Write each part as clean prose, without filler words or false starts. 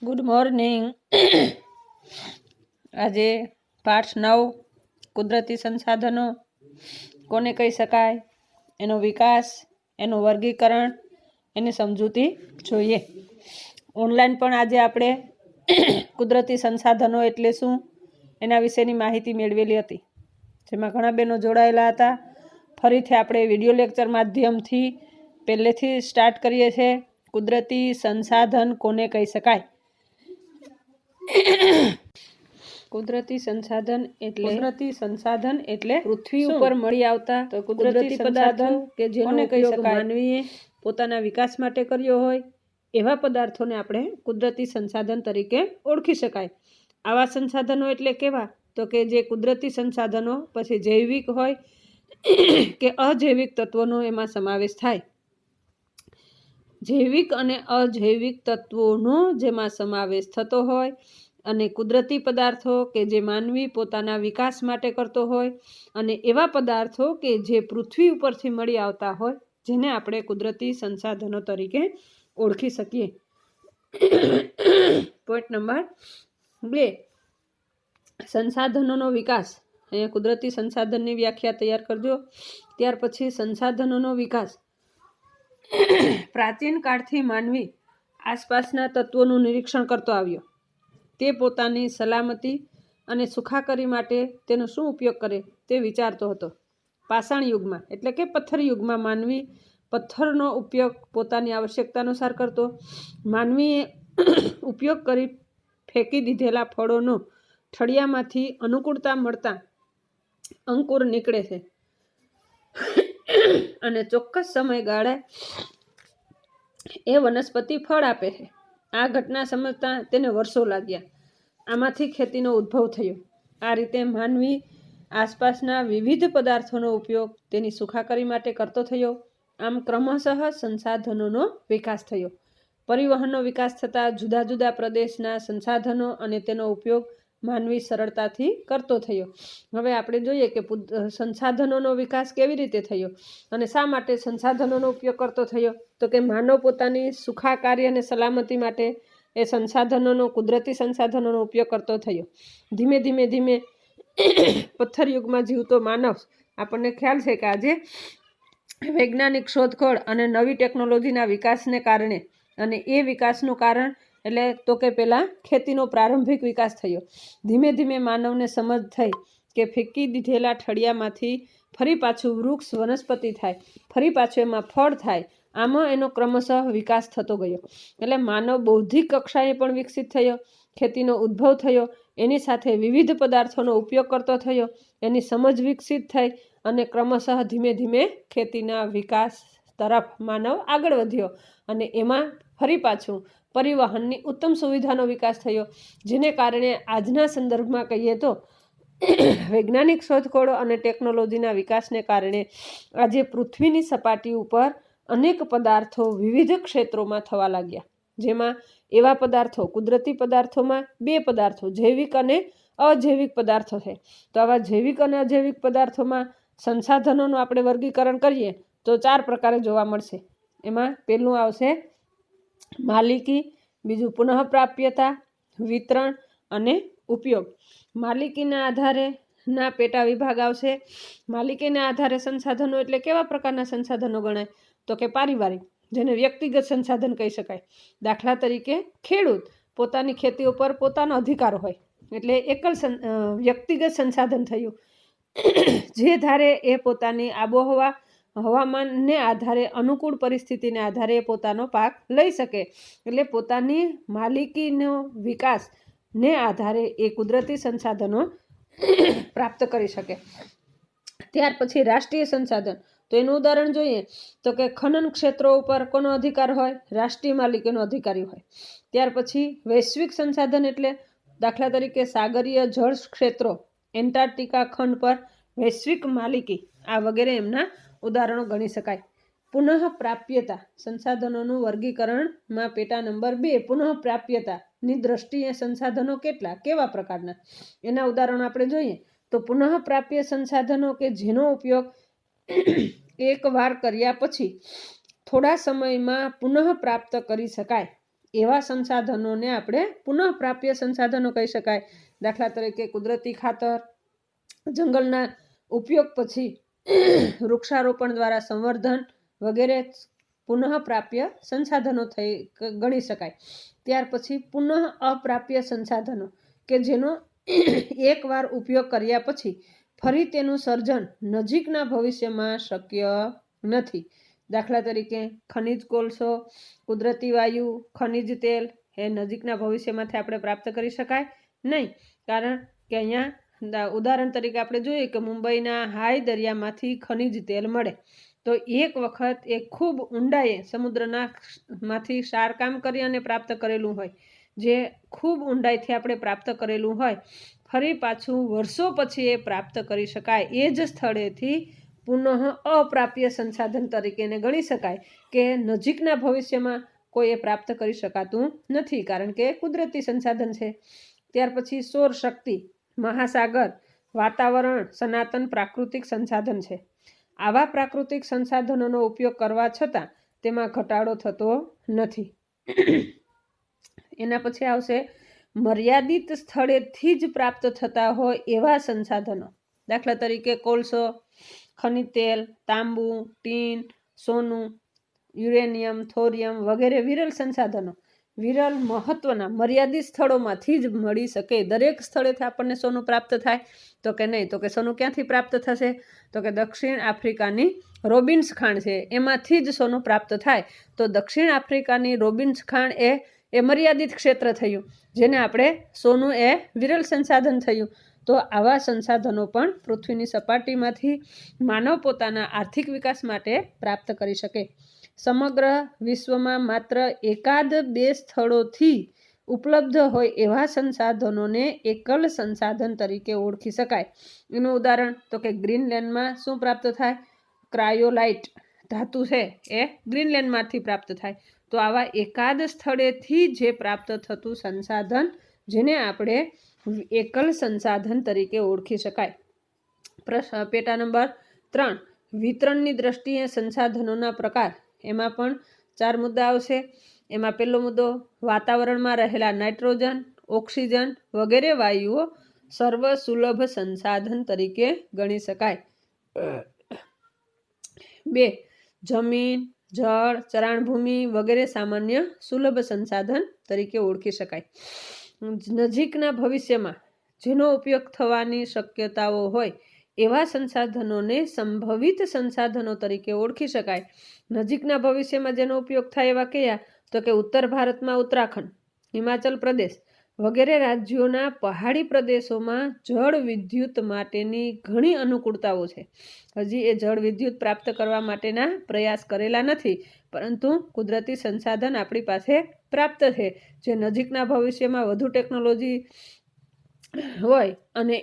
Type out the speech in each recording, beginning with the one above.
Good morning. આજે પાઠ 9 કુદરતી સંસાધનો કોને કહી શકાય, એનો વિકાસ, એનું વર્ગીકરણ, એની સમજૂતી જોઈએ. ઓનલાઈન પણ આજે આપણે કુદરતી સંસાધનો એટલે શું એના વિશેની માહિતી મેળવેલી હતી, જેમાં ઘણા બહેનો જોડાયેલા હતા. ફરીથી આપણે વિડીયો લેક્ચર માધ્યમથી પહેલેથી સ્ટાર્ટ કરીએ છીએ. કુદરતી સંસાધન કોને કહી શકાય? કુદરતી સંસાધન એટલે પૃથ્વી ઉપર મળી આવતા તો કુદરતી પદાર્થો કે જેનો ઉપયોગ માનવીએ પોતાના વિકાસ માટે કર્યો હોય એવા પદાર્થોને આપણે કુદરતી સંસાધન તરીકે ઓળખી શકાય. આવા સંસાધનો એટલે કેવા? તો કે જે કુદરતી સંસાધનો પછી જૈવિક હોય કે અજૈવિક તત્વોનો એમાં સમાવેશ થાય. જૈવિક અને અજૈવિક તત્વોનો જેમાં સમાવેશ થતો હોય અને કુદરતી પદાર્થો કે જે માનવી પોતાના વિકાસ માટે કરતો હોય અને એવા પદાર્થો કે જે પૃથ્વી ઉપરથી મળી આવતા હોય જેને આપણે કુદરતી સંસાધનો તરીકે ઓળખી શકીએ. પોઈન્ટ નંબર 2, સંસાધનોનો વિકાસ. અહીંયા કુદરતી સંસાધનની વ્યાખ્યા તૈયાર કરજો. ત્યાર પછી સંસાધનોનો વિકાસ. પ્રાચીન કાળથી માનવી આસપાસના તત્વોનું નિરીક્ષણ કરતો આવ્યો. તે પોતાની સલામતી અને સુખાકારી માટે તેનો શું ઉપયોગ કરે તે વિચારતો હતો. પાષાણ યુગમાં એટલે કે પથ્થર યુગમાં માનવી પથ્થરનો ઉપયોગ પોતાની આવશ્યકતા અનુસાર કરતો. માનવીએ ઉપયોગ કરી ફેંકી દીધેલા ફળોનો ઠળિયામાંથી અનુકૂળતા મળતા અંકુર નીકળે છે અને ચોક્કસ સમયગાળે એ વનસ્પતિ ફળ આપે છે. આ ઘટના સમજતા તેને વર્ષો લાગ્યા. આમાંથી ખેતીનો ઉદ્ભવ થયો. આ રીતે માનવી આસપાસના વિવિધ પદાર્થોનો ઉપયોગ તેની સુખાકારી માટે કરતો થયો. આમ ક્રમશઃ સંસાધનોનો વિકાસ થયો. પરિવહનનો વિકાસ થતાં જુદા જુદા પ્રદેશના સંસાધનો અને તેનો ઉપયોગ માનવી સરળતાથી કરતો થયો. હવે આપણે જોઈએ કે સંસાધનોનો વિકાસ કેવી રીતે થયો અને શા માટે સંસાધનોનો ઉપયોગ કરતો થયો. તો કે માનવ પોતાની સુખાકારી અને સલામતી માટે એ સંસાધનોનો કુદરતી સંસાધનોનો ઉપયોગ કરતો થયો. ધીમે ધીમે પથ્થર યુગમાં જીવતો માનવ, આપણને ખ્યાલ છે કે આજે વૈજ્ઞાનિક શોધખોળ અને નવી ટેકનોલોજીના વિકાસને કારણે, અને એ વિકાસનું કારણ એટલે તો કે પહેલાં ખેતીનો પ્રારંભિક વિકાસ થયો. ધીમે ધીમે માનવને સમજ થઈ કે ફેંકી દીધેલા ઠળિયામાંથી ફરી પાછું વૃક્ષ વનસ્પતિ થાય, ફરી પાછું એમાં ફળ થાય. આમાં એનો ક્રમશઃ વિકાસ થતો ગયો. એટલે માનવ બૌદ્ધિક કક્ષાએ પણ વિકસિત થયો, ખેતીનો ઉદ્ભવ થયો, એની સાથે વિવિધ પદાર્થોનો ઉપયોગ કરતો થયો, એની સમજ વિકસિત થઈ અને ક્રમશઃ ધીમે ધીમે ખેતીના વિકાસ તરફ માનવ આગળ વધ્યો અને એમાં ફરી પાછું પરિવહનની ઉત્તમ સુવિધાનો વિકાસ થયો. જેને કારણે આજના સંદર્ભમાં કહીએ તો વૈજ્ઞાનિક શોધખોળો અને ટેકનોલોજીના વિકાસને કારણે આજે પૃથ્વીની સપાટી ઉપર અનેક પદાર્થો વિવિધ ક્ષેત્રોમાં થવા લાગ્યા. જેમાં એવા પદાર્થો, કુદરતી પદાર્થોમાં 2 પદાર્થો જૈવિક અને અજૈવિક પદાર્થો છે. તો આવા જૈવિક અને અજૈવિક પદાર્થોમાં સંસાધનોનું આપણે વર્ગીકરણ કરીએ તો 4 પ્રકારે જોવા મળશે. એમાં પહેલું આવશે માલિકી, બીજું પુનઃપ્રાપ્યતા, વિતરણ અને ઉપયોગ. માલિકીના આધારે ના પેટા વિભાગ આવશે. માલિકીના આધારે સંસાધનો એટલે કેવા પ્રકારના સંસાધનો ગણાય? તો કે પારિવારિક, જેને વ્યક્તિગત સંસાધન કહી શકાય. દાખલા તરીકે ખેડૂત પોતાની ખેતી ઉપર પોતાનો અધિકાર હોય એટલે એકલ વ્યક્તિગત સંસાધન થયું. જે ધારે એ પોતાની આબોહવા હવામાનને આધારે અનુકૂળ પરિસ્થિતિને આધારે પોતાનો પાક લઈ શકે. એટલે પોતાની માલિકીનો વિકાસને આધારે એ કુદરતી સંસાધનો પ્રાપ્ત કરી શકે. ત્યાર પછી રાષ્ટ્રીય સંસાધન. તો એનું ઉદાહરણ જોઈએ તો કે ખનન ક્ષેત્રો ઉપર કોનો અધિકાર હોય? રાષ્ટ્રીય માલિકીનો અધિકારી હોય. ત્યાર પછી વૈશ્વિક સંસાધન એટલે દાખલા તરીકે સાગરીય જળ ક્ષેત્રો, એન્ટાર્કટિકા ખંડ પર વૈશ્વિક માલિકી, આ વગેરે એમના ઉદાહરણો ગણી શકાય. પુનઃપ્રાપ્યતા. સંસાધનોનું વર્ગીકરણમાં પેટા નંબર 2 પુનઃપ્રાપ્યતાની દ્રષ્ટિએ સંસાધનો કેટલા, કેવા પ્રકારના, એના ઉદાહરણો આપણે જોઈએ તો પુનઃપ્રાપ્ય સંસાધનો કે જેનો ઉપયોગ એકવાર કર્યા પછી થોડા સમયમાં પુનઃ પ્રાપ્ત કરી શકાય એવા સંસાધનોને આપણે પુનઃપ્રાપ્ય સંસાધનો કહી શકાય. દાખલા તરીકે કુદરતી ખાતર, જંગલના ઉપયોગ પછી વૃક્ષારોપણ દ્વારા સંવર્ધન વગેરે પુનઃપ્રાપ્ય સંસાધનો ગણી શકાય. ત્યાર પછી પુનઃ અપ્રાપ્ય સંસાધનો કે જેનો એકવાર ઉપયોગ કર્યા પછી ફરી તેનું સર્જન નજીકના ભવિષ્યમાં શક્ય નથી. દાખલા તરીકે ખનિજ કોલસો, કુદરતી વાયુ, ખનિજ તેલ એ નજીકના ભવિષ્યમાંથી આપણે પ્રાપ્ત કરી શકાય નહીં. કારણ કે અહીંયા ઉદાહરણ તરીકે આપણે જોઈએ કે મુંબઈના હાઈ દરિયામાંથી ખનિજ તેલ મળે તો એક વખત એ ખૂબ ઊંડાઈએ સમુદ્રમાંથી ક્ષારકામ કરી અને પ્રાપ્ત કરેલું હોય, જે ખૂબ ઊંડાઈથી આપણે પ્રાપ્ત કરેલું હોય, ફરી પાછું વર્ષો પછી એ પ્રાપ્ત કરી શકાય. એ જ સ્થળેથી પુનઃ અપ્રાપ્ય સંસાધન તરીકે એને ગણી શકાય કે નજીકના ભવિષ્યમાં કોઈ એ પ્રાપ્ત કરી શકાતું નથી, કારણ કે કુદરતી સંસાધન છે. ત્યાર પછી સૌર શક્તિ, મહાસાગર, વાતાવરણ સનાતન પ્રાકૃતિક સંસાધન છે. આવા પ્રાકૃતિક સંસાધનોનો ઉપયોગ કરવા છતાં તેમાં ઘટાડો થતો નથી. એના પછી આવશે મર્યાદિત સ્થળેથી જ પ્રાપ્ત થતા હોય એવા સંસાધનો. દાખલા તરીકે કોલસો, ખનિજ તેલ, તાંબુ, ટીન, સોનું, યુરેનિયમ, થોરિયમ વગેરે વિરલ સંસાધનો. વિરલ મહત્વના મર્યાદિત સ્થળોમાંથી જ મળી શકે. દરેક સ્થળેથી આપણને સોનું પ્રાપ્ત થાય તો કે નહીં? તો કે સોનું ક્યાંથી પ્રાપ્ત થશે? તો કે દક્ષિણ આફ્રિકાની રોબિન્સ ખાણ છે એમાંથી જ સોનું પ્રાપ્ત થાય. તો દક્ષિણ આફ્રિકાની રોબિન્સ ખાણ એ મર્યાદિત ક્ષેત્ર થયું, જેને આપણે સોનું એ વિરલ સંસાધન થયું. તો આવા સંસાધનો પણ પૃથ્વીની સપાટીમાંથી માનવ પોતાના આર્થિક વિકાસ માટે પ્રાપ્ત કરી શકે. સમગ્ર વિશ્વમાં માત્ર 1-2 સ્થળોથી ઉપલબ્ધ હોય એવા સંસાધનોને એકલ સંસાધન તરીકે ઓળખી શકાય. એનું ઉદાહરણ તો કે ગ્રીનલેન્ડમાં શું પ્રાપ્ત થાય? ક્રાયોલાઇટ ધાતુ છે એ ગ્રીનલેન્ડમાંથી પ્રાપ્ત થાય. તો આવા એકાદ સ્થળેથી જે પ્રાપ્ત થતું સંસાધન જેને આપણે એકલ સંસાધન તરીકે ઓળખી શકાય. પેટા નંબર 3, વિતરણની દ્રષ્ટિએ સંસાધનોના પ્રકાર. એમાં પણ 4 મુદ્દા આવશે. એમાં પહેલો મુદ્દો, વાતાવરણમાં રહેલા નાઇટ્રોજન, ઓક્સિજન વગેરે વાયુઓ સર્વ સુલભ સંસાધન તરીકે ગણી શકાય. 2, જમીન, જળ, ચરાણભૂમિ વગેરે સામાન્ય સુલભ સંસાધન તરીકે ઓળખી શકાય. નજીકના ભવિષ્યમાં જેનો ઉપયોગ થવાની શક્યતાઓ હોય એવા સંસાધનોને સંભવિત સંસાધનો તરીકે ઓળખી શકાય. નજીકના ભવિષ્યમાં જેનો ઉપયોગ થાય એવા કયા? તો કે ઉત્તર ભારતમાં ઉત્તરાખંડ, હિમાચલ પ્રદેશ વગેરે રાજ્યોના પહાડી પ્રદેશોમાં જળ વિદ્યુત માટેની ઘણી અનુકૂળતાઓ છે. હજી એ જળ વિદ્યુત પ્રાપ્ત કરવા માટેના પ્રયાસ કરેલા નથી, પરંતુ કુદરતી સંસાધન આપણી પાસે પ્રાપ્ત છે, જે નજીકના ભવિષ્યમાં વધુ ટેકનોલોજી હોય અને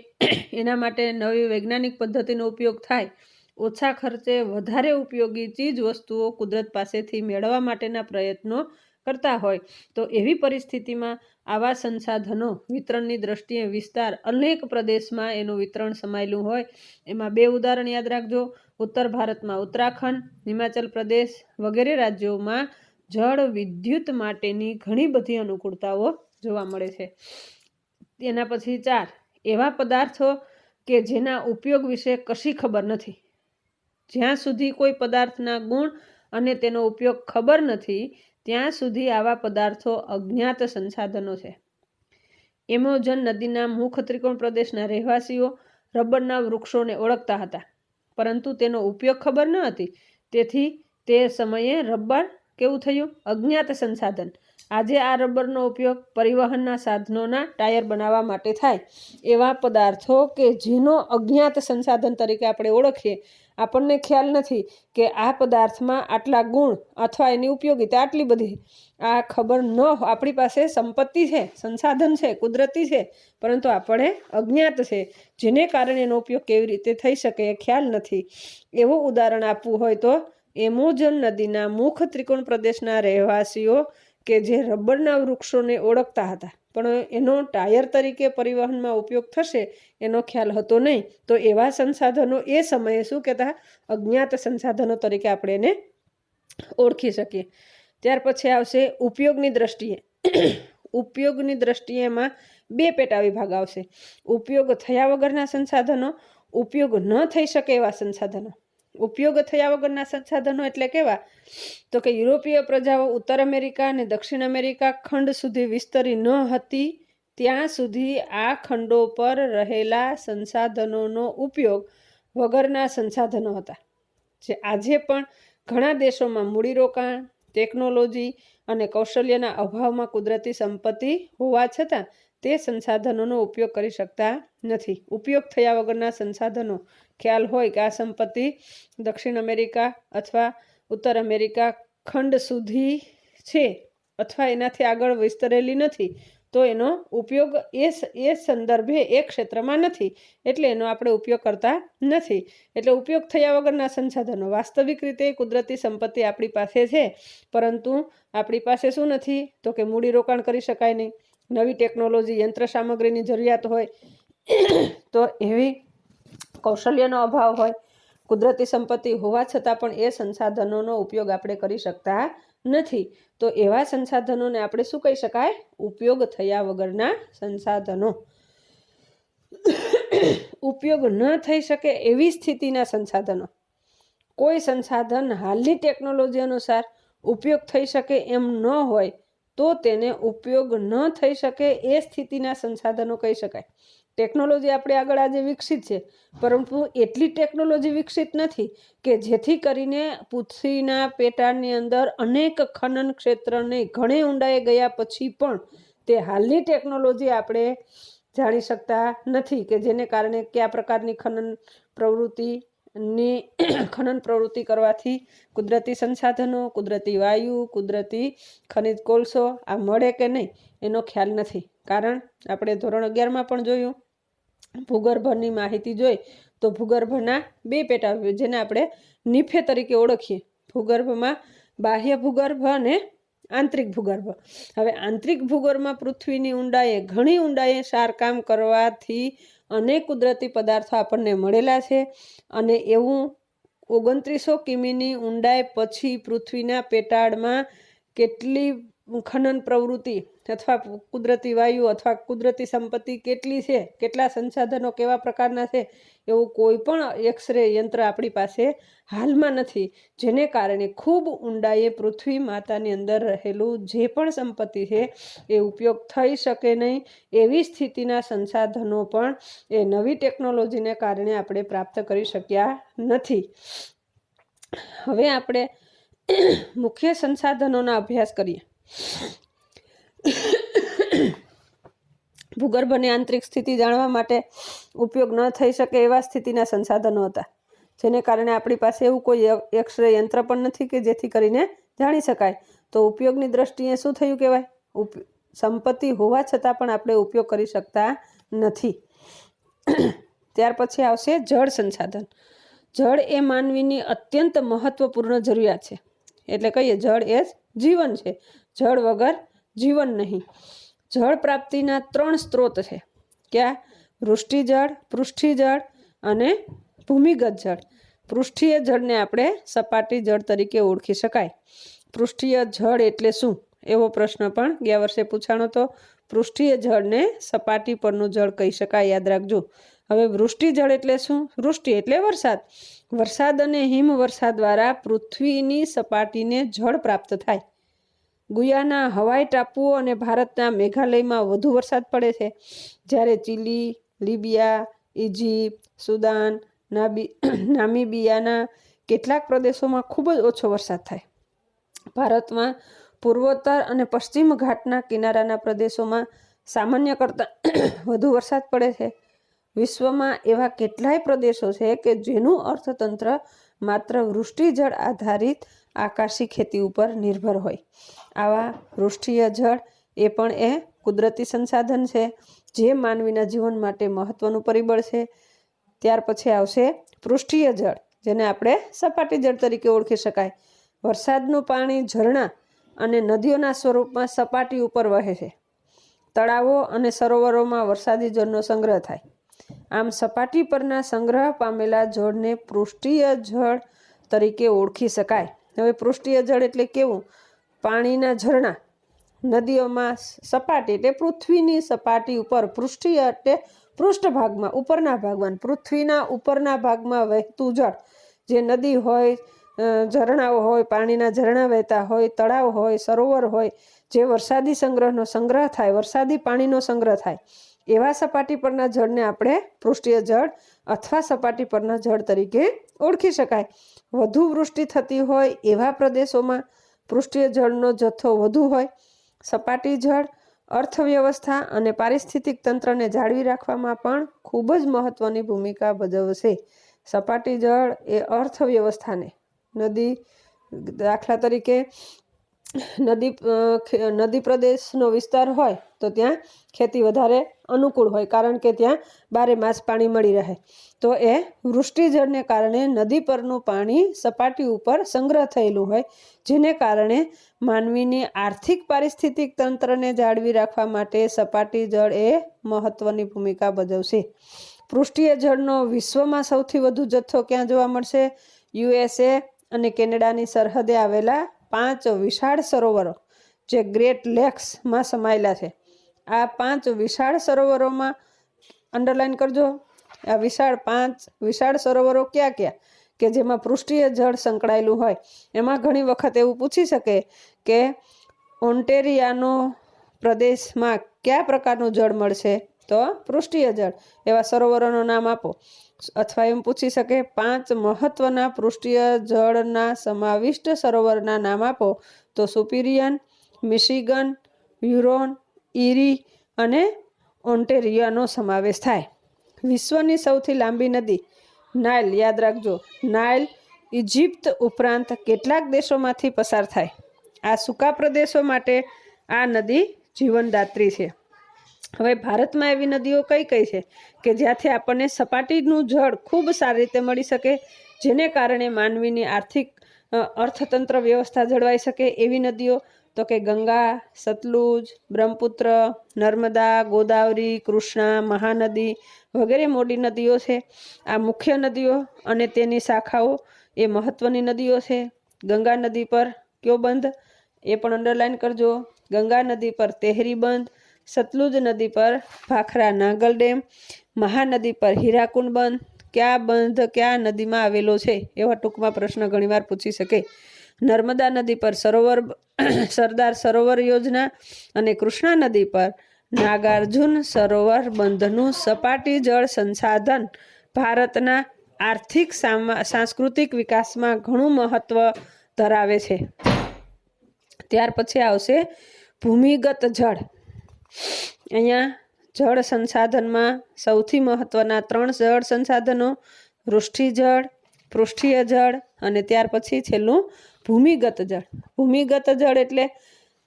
એના માટે નવી વૈજ્ઞાનિક પદ્ધતિનો ઉપયોગ થાય, ઓછા ખર્ચે વધારે ઉપયોગી ચીજ વસ્તુઓ કુદરત પાસેથી મેળવવા માટેના પ્રયત્નો કરતા હોય. તો એવી પરિસ્થિતિમાં આવા સંસાધનો વિતરણની દ્રષ્ટિએ વિસ્તાર અનેક પ્રદેશમાં એનું વિતરણ સમાયેલું હોય. એમાં 2 ઉદાહરણ યાદ રાખજો. ઉત્તર ભારતમાં ઉત્તરાખંડ, હિમાચલ પ્રદેશ વગેરે રાજ્યોમાં જળ વિદ્યુત માટેની ઘણી બધી અનુકૂળતાઓ જોવા મળે છે. એના પછી 4, એવા પદાર્થો કે જેના ઉપયોગ વિશે કશી ખબર નથી. જ્યાં સુધી કોઈ પદાર્થના ગુણ અને તેનો ઉપયોગ ખબર નથી ત્યાં સુધી આવા પદાર્થો અજ્ઞાત સંસાધનો છે. એમેઝોન નદીના મુખ ત્રિકોણ પ્રદેશના રહેવાસીઓ રબરના વૃક્ષોને ઓળખતા હતા, પરંતુ તેનો ઉપયોગ ખબર ન હતી. તેથી તે સમયે રબર કેવું થયું? અજ્ઞાત સંસાધન. આજે આ રબરનો ઉપયોગ પરિવહનના સાધનોના ટાયર બનાવવા માટે થાય. એવા પદાર્થો કે જેનો અજ્ઞાત સંસાધન તરીકે આપણે ઓળખીએ, આપણને ખ્યાલ નથી કે આ પદાર્થમાં આટલા ગુણ અથવા એની ઉપયોગિતા આટલી બધી, આ ખબર ન, આપણી પાસે સંપત્તિ છે, સંસાધન છે, કુદરતી છે, પરંતુ આપણે અજ્ઞાત છે, જેને કારણે એનો ઉપયોગ કેવી રીતે થઈ શકે એ ખ્યાલ નથી. એવું ઉદાહરણ આપવું હોય તો એમેઝોન નદીના મુખ ત્રિકોણ પ્રદેશના રહેવાસીઓ કે જે રબરના વૃક્ષોને ઓળખતા હતા, પણ એનો ટાયર તરીકે પરિવહનમાં ઉપયોગ થશે એનો ખ્યાલ હતો નહીં. તો એવા સંસાધનો એ સમયે શું કહેતા? અજ્ઞાત સંસાધનો તરીકે આપણે એને ઓળખી શકીએ. ત્યાર પછી આવશે ઉપયોગની દ્રષ્ટિએ. ઉપયોગની દ્રષ્ટિએમાં 2 પેટા વિભાગ આવશે. ઉપયોગ થયા વગરના સંસાધનો, ઉપયોગ ન થઈ શકે એવા સંસાધનો. ઉપયોગ થયા વગરના સંસાધનો એટલે કેવા? તો કે યુરોપીય પ્રજાઓ ઉત્તર અમેરિકા અને દક્ષિણ અમેરિકા ખંડ સુધી વિસ્તરી ન હતી ત્યાં સુધી આ ખંડો પર રહેલા સંસાધનોનો ઉપયોગ વગરના સંસાધનો હતા. જે આજે પણ ઘણા દેશોમાં મૂડીરોકાણ, ટેકનોલોજી અને કૌશલ્યના અભાવમાં કુદરતી સંપત્તિ હોવા છતાં તે સંસાધનોનો ઉપયોગ કરી શકતા નથી. ઉપયોગ થયા વગરના સંસાધનો, ખ્યાલ હોય કે આ સંપત્તિ દક્ષિણ અમેરિકા અથવા ઉત્તર અમેરિકા ખંડ સુધી છે અથવા એનાથી આગળ વિસ્તરેલી નથી, તો એનો ઉપયોગ એ સંદર્ભે એ ક્ષેત્રમાં નથી, એટલે એનો આપણે ઉપયોગ કરતા નથી. એટલે ઉપયોગ થયા વગરના સંસાધનો, વાસ્તવિક રીતે કુદરતી સંપત્તિ આપણી પાસે છે, પરંતુ આપણી પાસે શું નથી? તો કે મૂડીરોકાણ કરી શકાય નહીં, નવી ટેકનોલોજી, યંત્ર સામગ્રીની જરૂરિયાત હોય, તો એવી કૌશલ્યનો અભાવ હોય. કુદરતી સંપત્તિ હોવા છતાં પણ એ સંસાધનોનો ઉપયોગ આપણે કરી શકતા નથી. તો એવા સંસાધનોને આપણે શું કહી શકાય? ઉપયોગ થયા વગરના સંસાધનો. ઉપયોગ ન થઈ શકે એવી સ્થિતિના સંસાધનો. કોઈ સંસાધન હાલની ટેકનોલોજી અનુસાર ઉપયોગ થઈ શકે એમ ન હોય તો તેને ઉપયોગ ન થઈ શકે એ સ્થિતિના સંસાધનો કહી શકાય. ટેકનોલોજી આપણે આગળ આજે વિકસિત છે, પરંતુ એટલી ટેકનોલોજી વિકસિત નથી કે જેથી કરીને પૃથ્વીના પેટાળની અંદર અનેક ખનન ક્ષેત્રને ઘણી ઊંડાઈએ ગયા પછી પણ તે હાલની ટેકનોલોજી આપણે જાણી શકતા નથી કે જેને કારણે કયા પ્રકારની ખનન પ્રવૃત્તિ કરવાથી કુદરતી સંસાધનો, કુદરતી વાયુ, કુદરતી ખનિજ કોલસો આ મળે કે નહીં એનો ખ્યાલ નથી. કારણ આપણે ધોરણ 11માં પણ જોયું, ભૂગર્ભની માહિતી જોઈ તો ભૂગર્ભના 2 પેટા જેને આપણે નિફે તરીકે ઓળખીએ. ભૂગર્ભમાં બાહ્ય ભૂગર્ભ અને આંતરિક ભૂગર્ભ. હવે આંતરિક ભૂગર્ભમાં પૃથ્વીની ઊંડાઈએ, ઘણી ઊંડાઈએ સારકામ કરવાથી અનેક કુદરતી પદાર્થો આપણને મળેલા છે, અને એવું 2900 કિમીની ઊંડાઈ પછી પૃથ્વીના પેટાળમાં કેટલી ખનન પ્રવૃત્તિ અથવા કુદરતી વાયુ અથવા કુદરતી સંપત્તિ કેટલી છે, કેટલા સંસાધનો કેવા પ્રકારના છે, એવું કોઈ પણ એક્સરે યંત્ર આપણી પાસે હાલમાં નથી, જેને કારણે ખૂબ ઊંડાઈએ પૃથ્વી માતાની અંદર રહેલું જે પણ સંપત્તિ છે એ ઉપયોગ થઈ શકે નહીં. એવી સ્થિતિના સંસાધનો પણ એ નવી ટેકનોલોજીને કારણે આપણે પ્રાપ્ત કરી શક્યા નથી. હવે આપણે મુખ્ય સંસાધનોના અભ્યાસ કરીએ. ભૂગર્ભની આંતરિક સ્થિતિ જાણવા માટે ઉપયોગ ન થઈ શકે એવા સ્થિતિના સંસાધનો હતા, જેને કારણે આપણી પાસે એવું કોઈ એક્સરે યંત્ર પણ નથી કે જેથી કરીને જાણી શકાય. તો ઉપયોગની દ્રષ્ટિએ શું થયું કહેવાય? સંપત્તિ હોવા છતાં પણ આપણે ઉપયોગ કરી શકતા નથી. ત્યાર પછી આવશે જળ સંસાધન. જળ એ માનવીની અત્યંત મહત્વપૂર્ણ જરૂરિયાત છે. એટલે કહીએ જળ એ જ જીવન છે, જળ વગર જીવન નહીં. જળ પ્રાપ્તિના 3 સ્ત્રોત છે. ક્યાં? વૃષ્ટિજળ, પૃષ્ઠિજળ અને ભૂમિગત જળ. પૃષ્ઠીય જળને આપણે સપાટી જળ તરીકે ઓળખી શકાય. પૃષ્ઠીય જળ એટલે શું? એવો પ્રશ્ન પણ ગયા વર્ષે પૂછાણો હતો. પૃષ્ઠીય જળને સપાટી પરનું જળ કહી શકાય, યાદ રાખજો. હવે વૃષ્ટિજળ એટલે શું? વૃષ્ટિ એટલે વરસાદ. વરસાદ અને હિમવર્ષા દ્વારા પૃથ્વીની સપાટીને જળ પ્રાપ્ત થાય. ગુયાના, હવાઈ ટાપુઓ અને ભારતના મેઘાલયમાં વધુ વરસાદ પડે છે, જ્યારે ચીલી, લીબિયા, ઇજિપ્ત, સુદાન, નામીબિયાના કેટલાક પ્રદેશોમાં ખૂબ જ ઓછો વરસાદ થાય. ભારતમાં પૂર્વોત્તર અને પશ્ચિમ ઘાટના કિનારાના પ્રદેશોમાં સામાન્ય કરતાં વધુ વરસાદ પડે છે. વિશ્વમાં એવા કેટલાય પ્રદેશો છે કે જેનું અર્થતંત્ર માત્ર વૃષ્ટિજળ આધારિત આકાશી ખેતી ઉપર નિર્ભર હોય. આવા વૃષ્ટિય જળ એ પણ કુદરતી સંસાધન છે, જે માનવીના જીવન માટે મહત્વનું પરિબળ છે. ત્યાર પછી આવશે પૃષ્ઠીય જળ, જેને આપણે સપાટી જળ તરીકે ઓળખી શકાય. વરસાદનું પાણી ઝરણા અને નદીઓના સ્વરૂપમાં સપાટી ઉપર વહે છે. તળાવો અને સરોવરોમાં વરસાદી જળનો સંગ્રહ થાય. આમ સપાટી પરના સંગ્રહ પામેલા જળને પૃષ્ઠીય જળ તરીકે ઓળખી શકાય. હવે પૃષ્ઠીય જળ એટલે કેવું? પાણીના ઝરણા, નદીઓમાં સપાટી એટલે પૃથ્વીની સપાટી ઉપર, પૃષ્ઠીય એટલે પૃષ્ઠભાગમાં, ઉપરના ભાગમાં, પૃથ્વીના ઉપરના ભાગમાં વહેતું જળ, જે નદી હોય, ઝરણાઓ હોય, પાણીના ઝરણા વહેતા હોય, તળાવ હોય, સરોવર હોય, જે વરસાદી સંગ્રહ થાય, વરસાદી પાણીનો સંગ્રહ થાય, એવા સપાટી પરના જળને આપણે પૃષ્ઠીય જળ અથવા સપાટી પરના જળ તરીકે ઓળખી શકાય. વધુ વૃષ્ટિ થતી હોય એવા પ્રદેશોમાં પૃષ્ઠીય જળનો જથ્થો વધુ હોય. સપાટી જળ અર્થવ્યવસ્થા અને પારિસ્થિતિક તંત્રને જાળવી રાખવામાં પણ ખૂબ જ મહત્વની ભૂમિકા ભજવશે. સપાટી જળ એ અર્થવ્યવસ્થાને, નદી, દાખલા તરીકે નદી પ્રદેશનો વિસ્તાર હોય તો ત્યાં ખેતી વધારે અનુકૂળ હોય, કારણ કે ત્યાં બારે માસ પાણી મળી રહે. તો એ વૃષ્ટિજળને કારણે નદી પરનું પાણી સપાટી ઉપર સંગ્રહ થયેલું હોય, જેને કારણે માનવીની આર્થિક પારિસ્થિતિક તંત્રને જાળવી રાખવા માટે સપાટી જળ એ મહત્વની ભૂમિકા ભજવશે. પૃષ્ઠીય જળનો વિશ્વમાં સૌથી વધુ જથ્થો ક્યાં જોવા મળશે? USA અને કેનેડાની સરહદે આવેલા 5 વિશાળ સરોવરો, જે ગ્રેટ લેક્સમાં સમાયેલા છે. આ 5 વિશાળ સરોવરોમાં અંડરલાઈન કરજો, આ 5 વિશાળ સરોવરો ક્યાં ક્યાં કે જેમાં પૃષ્ઠીય જળ સંકળાયેલું હોય. એમાં ઘણી વખત એવું પૂછી શકે કે ઓન્ટેરિયાનો પ્રદેશમાં કયા પ્રકારનું જળ મળશે? તો પૃષ્ઠીય જળ. એવા સરોવરોનું નામ આપો. અથવા એમ પૂછી શકે 5 મહત્વના પૃષ્ઠીય જળના સમાવિષ્ટ સરોવરના નામ આપો. તો સુપિરિયન, મિશિગન, હ્યુરોન, ઇરી અને ઓન્ટેરિયાનો સમાવેશ થાય. વિશ્વની સૌથી લાંબી નદી નાઇલ, યાદ રાખજો, નાઇલ ઇજિપ્ત ઉપરાંત કેટલાક દેશોમાંથી પસાર થાય. આ સૂકા પ્રદેશો માટે આ નદી જીવનદાત્રી છે. હવે ભારતમાં એવી નદીઓ કઈ કઈ છે કે જ્યાંથી આપણને સપાટીનું જળ ખૂબ સારી રીતે મળી શકે, જેને કારણે માનવીની આર્થિક અર્થતંત્ર વ્યવસ્થા જળવાઈ શકે? એવી નદીઓ તો કે ગંગા, સતલુજ, બ્રહ્મપુત્ર, નર્મદા, ગોદાવરી, કૃષ્ણા, મહાનદી વગેરે મોટી નદીઓ છે. આ મુખ્ય નદીઓ અને તેની શાખાઓ એ મહત્વની નદીઓ છે. ગંગા નદી પર કયો બંધ? એ પણ અંડરલાઈન કરજો. ગંગા નદી પર તેહરી બંધ, સતલુજ નદી પર ભાખરા નાગલ ડેમ, મહાનદી પર હીરાકુંડ બંધ. કયા બંધ કયા નદીમાં આવેલો છે? એવા ટૂંકમાં પ્રશ્ન ઘણીવાર પૂછી શકે. નર્મદા નદી પર સરદાર સરોવર યોજના અને કૃષ્ણા નદી પર નાગાર્જુન સરોવર બંધનું સપાટી જળ સંસાધન ભારતના આર્થિક સાંસ્કૃતિક વિકાસમાં ઘણું મહત્વ ધરાવે છે. ત્યાર પછી આવશે ભૂમિગત જળ. અહીંયા જળ સંસાધનમાં સૌથી મહત્વના 3 જળ સંસાધનો: વૃષ્ટિજળ, પૃષ્ઠીય જળ અને ત્યાર પછી છેલ્લું ભૂમિગત જળ. ભૂમિગત જળ એટલે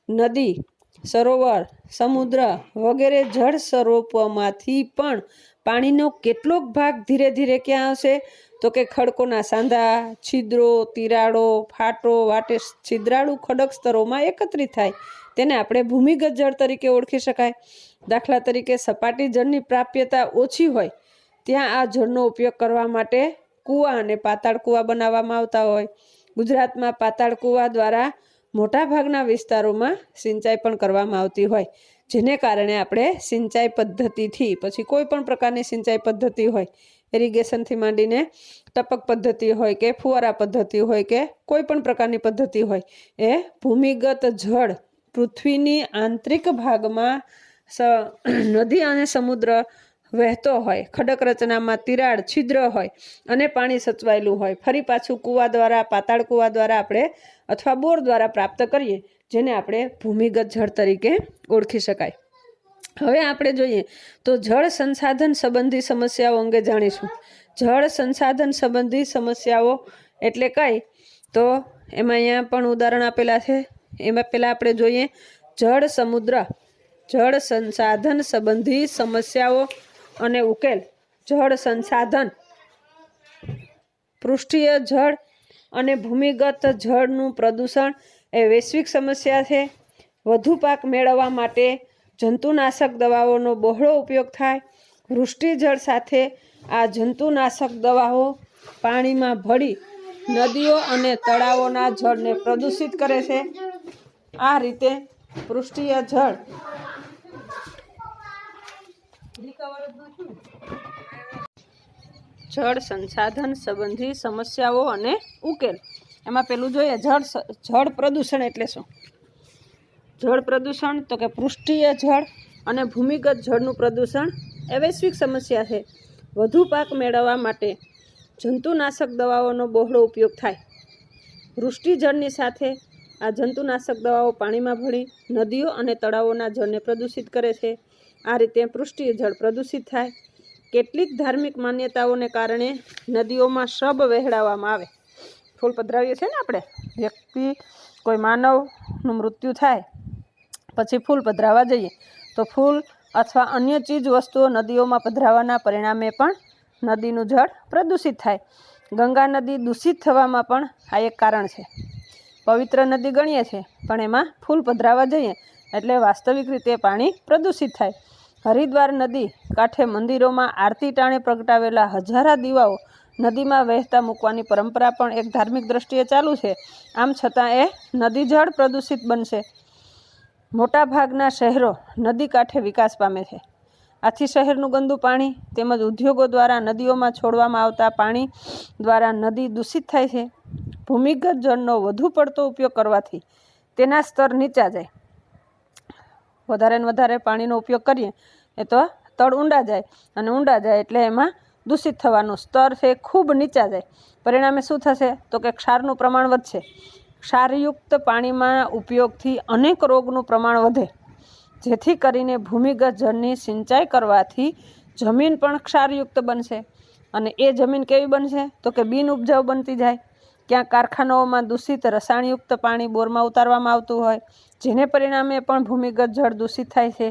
નદી, સરોવર, સમુદ્ર વગેરે જળ સ્વરૂપોમાંથી પણ પાણીનો કેટલોક ભાગ ધીરે ધીરે ક્યાં આવશે? તો કે ખડકોના સાંધા, છિદ્રો, તિરાડો, ફાટો વાટે છિદ્રાળુ ખડક સ્તરોમાં એકત્રિત થાય. તેને આપણે ભૂમિગત જળ તરીકે ઓળખી શકાય. દાખલા તરીકે સપાટી જળની પ્રાપ્યતા ઓછી હોય ત્યાં આ જળનો ઉપયોગ કરવા માટે કૂવા અને પાતાળ કૂવા બનાવવામાં આવતા હોય. ગુજરાતમાં પાતાળ કૂવા દ્વારા મોટાભાગના વિસ્તારોમાં સિંચાઈ પણ કરવામાં આવતી હોય, જેને કારણે આપણે સિંચાઈ પદ્ધતિથી, પછી કોઈ પણ પ્રકારની સિંચાઈ પદ્ધતિ હોય, ઇરિગેશનથી માંડીને ટપક પદ્ધતિ હોય કે ફુવારા પદ્ધતિ હોય કે કોઈ પણ પ્રકારની પદ્ધતિ હોય, એ ભૂમિગત જળ પૃથ્વીની આંતરિક ભાગમાં નદી અને સમુદ્ર વહેતો હોય, ખડક રચનામાં તિરાડ, છિદ્ર હોય અને પાણી સચવાયેલું હોય, ફરી પાછું કૂવા દ્વારા, પાતાળ કૂવા દ્વારા આપણે અથવા બોર દ્વારા પ્રાપ્ત કરીએ, જેને આપણે ભૂમિગત જળ તરીકે ઓળખી શકાય. હવે આપણે જોઈએ તો જળ સંસાધન સંબંધી સમસ્યાઓ અંગે જાણીશું. જળ સંસાધન સંબંધી સમસ્યાઓ એટલે કઈ? તો એમાં અહીંયા પણ ઉદાહરણ આપેલા છે. એમાં પહેલાં આપણે જોઈએ જળ સમુદ્ર. જળ સંસાધન સંબંધી સમસ્યાઓ અને ઉકેલ. જળ સંસાધન, પૃષ્ઠીય જળ અને ભૂમિગત જળનું પ્રદૂષણ એ વૈશ્વિક સમસ્યા છે. વધુ પાક મેળવવા માટે જંતુનાશક દવાઓનો બહોળો ઉપયોગ થાય. વૃષ્ટિજળ સાથે આ જંતુનાશક દવાઓ પાણીમાં ભળી નદીઓ અને તળાવોના જળને પ્રદૂષિત કરે છે. આ રીતે પૃષ્ઠીય જળ જળ સંસાધન સંબંધી સમસ્યાઓ અને ઉકેલ. એમાં પેલું જોઈએ જળ પ્રદૂષણ એટલે શું. જળ પ્રદૂષણ તો કે પૃષ્ઠીય જળ અને ભૂમિગત જળનું પ્રદૂષણ એ વૈશ્વિક સમસ્યા છે. વધુ પાક મેળવવા માટે જંતુનાશક દવાઓનો બહોળો ઉપયોગ થાય. વૃષ્ટિ જળની સાથે આ જંતુનાશક દવાઓ પાણીમાં ભળી નદીઓ અને તળાવોના જળને પ્રદૂષિત કરે છે. આ રીતે પૃષ્ઠીય જળ પ્રદૂષિત થાય. કેટલીક ધાર્મિક માન્યતાઓને કારણે નદીઓમાં શબ વહેડાવવામાં આવે. ફૂલ પધરાવીએ છીએ ને આપણે, વ્યક્તિ કોઈ માનવનું મૃત્યુ થાય પછી ફૂલ પધરાવા જઈએ તો ફૂલ અથવા અન્ય ચીજ વસ્તુઓ નદીઓમાં પધરાવાના પરિણામે પણ નદીનું જળ પ્રદૂષિત થાય. ગંગા નદી દૂષિત થવામાં પણ આ એક કારણ છે. પવિત્ર નદી ગણીએ છીએ પણ એમાં ફૂલ પધરાવા જઈએ એટલે વાસ્તવિક રીતે પાણી પ્રદૂષિત થાય. હરિદ્વાર નદી કાંઠે મંદિરોમાં આરતી ટાણે પ્રગટાવેલા હજારા દીવાઓ નદીમાં વહેતા મૂકવાની પરંપરા પણ એક ધાર્મિક દ્રષ્ટિએ ચાલુ છે. આમ છતાં એ નદી જળ પ્રદૂષિત બનશે. મોટાભાગના શહેરો નદી કાંઠે વિકાસ પામે છે. આથી શહેરનું ગંદુ પાણી તેમજ ઉદ્યોગો દ્વારા નદીઓમાં છોડવામાં આવતા પાણી દ્વારા નદી દૂષિત થાય છે. ભૂમિગત જળનો વધુ પડતો ઉપયોગ કરવાથી તેના સ્તર નીચા જાય. વધારે ને વધારે પાણીનો ઉપયોગ કરીએ એ તો તળ ઊંડા જાય અને ઊંડા જાય એટલે એમાં દૂષિત થવાનું સ્તર છે ખૂબ નીચા જાય. પરિણામે શું થશે તો કે ક્ષારનું પ્રમાણ વધશે. ક્ષારયુક્ત પાણીમાં ઉપયોગથી અનેક રોગનું પ્રમાણ વધે. જેથી કરીને ભૂમિગત જળની સિંચાઈ કરવાથી જમીન પણ ક્ષારયુક્ત બનશે. અને એ જમીન કેવી બનશે તો કે બિન ઉપજાઉ બનતી જાય. ક્યાંક કારખાનાઓમાં દૂષિત રસાયણયુક્ત પાણી બોરમાં ઉતારવામાં આવતું હોય જેને પરિણામે પણ ભૂમિગત જળ દૂષિત થાય છે.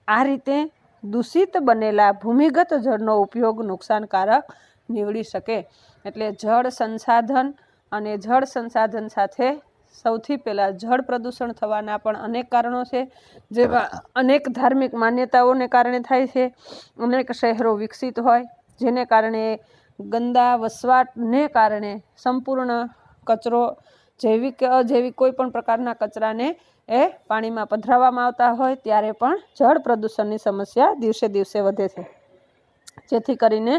આ રીતે દૂષિત બનેલા ભૂમિગત જળનો ઉપયોગ નુકસાનકારક નીવડી શકે. એટલે જળ સંસાધન અને જળ સંસાધન સાથે સૌથી પહેલાં જળ પ્રદૂષણ થવાના પણ અનેક કારણો છે. જેવા અનેક ધાર્મિક માન્યતાઓને કારણે થાય છે. અનેક શહેરો વિકસિત હોય જેને કારણે ગંદા વસવાટને કારણે સંપૂર્ણ કચરો જૈવિક કે અજૈવિક કોઈ પણ પ્રકારના કચરાને એ પાણીમાં પધરાવવામાં આવતા હોય ત્યારે પણ જળ પ્રદૂષણની સમસ્યા દિવસે દિવસે વધે છે. જેથી કરીને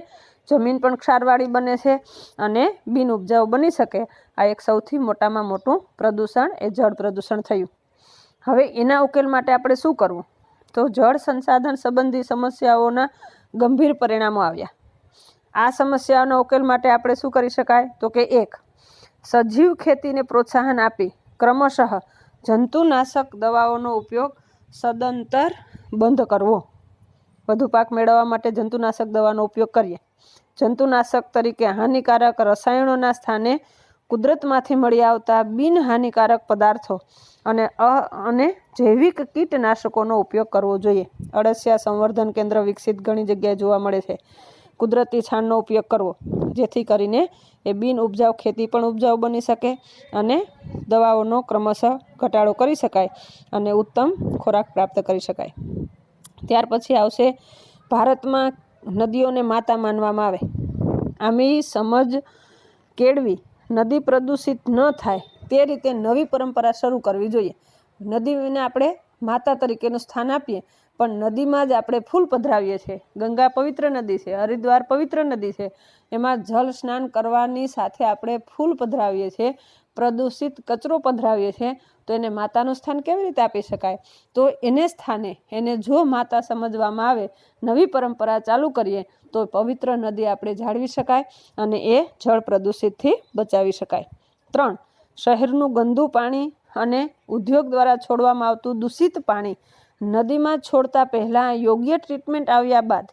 જમીન પણ ક્ષારવાળી બને છે અને બિન ઉપજાઉ બની શકે. આ એક સૌથી મોટામાં મોટું પ્રદૂષણ એ જળ પ્રદૂષણ થયું. હવે એના ઉકેલ માટે આપણે શું કરવું તો જળ સંસાધન સંબંધી સમસ્યાઓના ગંભીર પરિણામો આવ્યા. આ સમસ્યાઓના ઉકેલ માટે આપણે શું કરી શકાય તો કે 1. સજીવ ખેતીને પ્રોત્સાહન આપી ક્રમશઃ જંતુનાશક દવાઓનો ઉપયોગ સદંતર બંધ કરવો. વધુ પાક મેળવવા માટે જંતુનાશક દવાનો ઉપયોગ કરીએ. જંતુનાશક તરીકે હાનિકારક રસાયણોના સ્થાને કુદરતમાંથી મળી આવતા બિનહાનિકારક પદાર્થો અને જૈવિક કીટનાશકોનો ઉપયોગ કરવો જોઈએ. અળસિયા સંવર્ધન કેન્દ્ર વિકસિત ઘણી જગ્યાએ જોવા મળે છે. કુદરતી છાણનો ઉપયોગ કરવો જેથી કરીને એ બિન ઉપજાઉ ખેતી પણ ઉપજાઉ બની શકે અને દવાઓનો ક્રમશઃ ઘટાડો કરી શકાય અને ઉત્તમ ખોરાક પ્રાપ્ત કરી શકાય. ત્યાર પછી આવશે ભારતમાં નદીઓને માતા માનવામાં આવે. આમી સમજ કેળવી નદી પ્રદૂષિત ન થાય તે રીતે નવી પરંપરા શરૂ કરવી જોઈએ. નદીને આપણે માતા તરીકેનું સ્થાન આપીએ પણ નદીમાં જ આપણે ફૂલ પધરાવીએ છીએ. ગંગા પવિત્ર નદી છે, હરિદ્વાર પવિત્ર નદી છે, એમાં જલ સ્નાન કરવાની સાથે આપણે ફૂલ પધરાવીએ છીએ, પ્રદૂષિત કચરો પધરાવીએ છીએ તો એને માતાનું સ્થાન કેવી રીતે આપી શકાય? તો એને સ્થાને એને જો માતા સમજવામાં આવે, નવી પરંપરા ચાલુ કરીએ તો પવિત્ર નદી આપણે જાળવી શકાય અને એ જળ પ્રદૂષિતથી બચાવી શકાય. 3. શહેરનું ગંદુ પાણી અને ઉદ્યોગ દ્વારા છોડવામાં આવતું દૂષિત પાણી નદીમાં છોડતા પહેલાં યોગ્ય ટ્રીટમેન્ટ આવ્યા બાદ